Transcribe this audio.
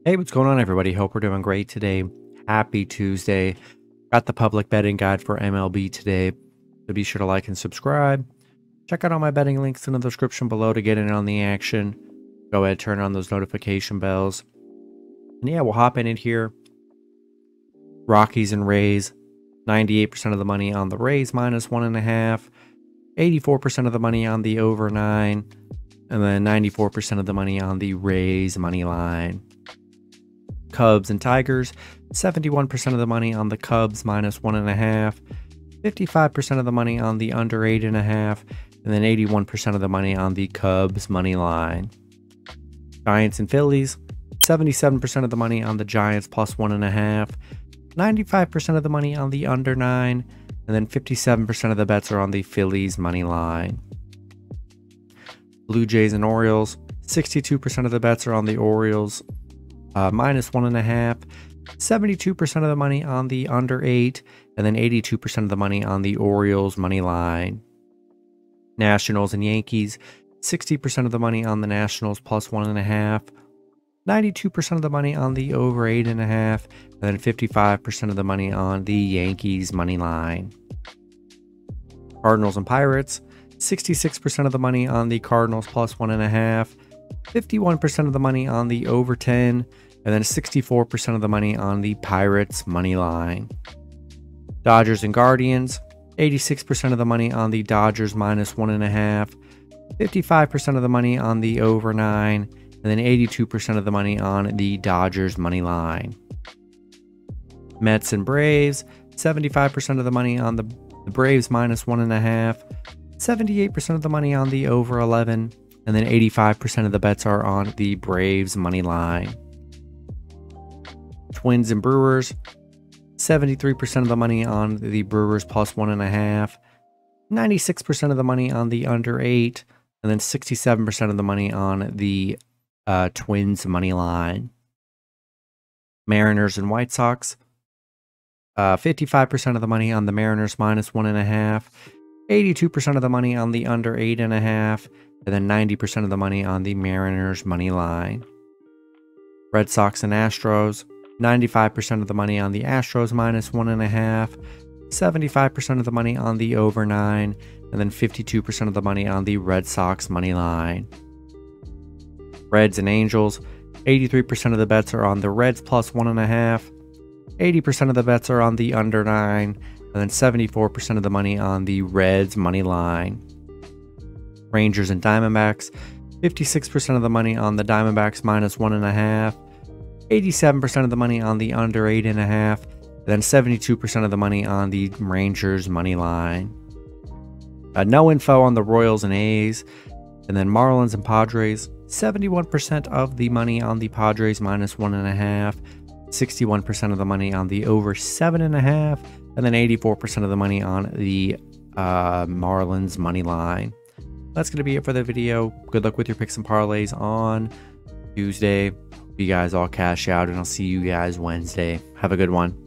Hey, what's going on, everybody? Hope we're doing great today. Happy Tuesday. Got the public betting guide for MLB today, so be sure to like and subscribe. Check out all my betting links in the description below to get in on the action. Go ahead, turn on those notification bells. And yeah, we'll hop in it here. Rockies and Rays. 98% of the money on the Rays minus 1.5. 84% of the money on the over 9. And then 94% of the money on the Rays money line. Cubs and Tigers, 71% of the money on the Cubs minus 1.5, 55% of the money on the under 8.5, and then 81% of the money on the Cubs money line. Giants and Phillies, 77% of the money on the Giants plus 1.5, 95% of the money on the under 9, and then 57% of the bets are on the Phillies money line. Blue Jays and Orioles, 62% of the bets are on the Orioles minus 1.5, 72% of the money on the under 8, and then 82% of the money on the Orioles money line. Nationals and Yankees, 60% of the money on the Nationals plus 1.5, 92% of the money on the over 8.5, and then 55% of the money on the Yankees money line. Cardinals and Pirates, 66% of the money on the Cardinals plus 1.5, 51% of the money on the over 10, and then 64% of the money on the Pirates money line. Dodgers and Guardians, 86% of the money on the Dodgers minus 1.5, 55% of the money on the over 9, and then 82% of the money on the Dodgers money line. Mets and Braves, 75% of the money on the Braves minus 1.5, 78% of the money on the over 11, and then 85% of the bets are on the Braves money line. Twins and Brewers, 73% of the money on the Brewers plus 1.5, 96% of the money on the under 8, and then 67% of the money on the Twins money line. Mariners and White Sox, 55% of the money on the Mariners minus 1.5, 82% of the money on the under 8.5, and then 90% of the money on the Mariners money line. Red Sox and Astros, 95% of the money on the Astros minus 1.5, 75% of the money on the over 9, and then 52% of the money on the Red Sox money line. Reds and Angels, 83% of the bets are on the Reds plus 1.5, 80% of the bets are on the under 9, and then 74% of the money on the Reds money line. Rangers and Diamondbacks, 56% of the money on the Diamondbacks minus 1.5, 87% of the money on the under 8.5, and then 72% of the money on the Rangers money line. No info on the Royals and A's, and then Marlins and Padres, 71% of the money on the Padres minus 1.5, 61% of the money on the over 7.5, and then 84% of the money on the Marlins money line. That's going to be it for the video. Good luck with your picks and parlays on Tuesday. You guys all cash out, and I'll see you guys Wednesday. Have a good one.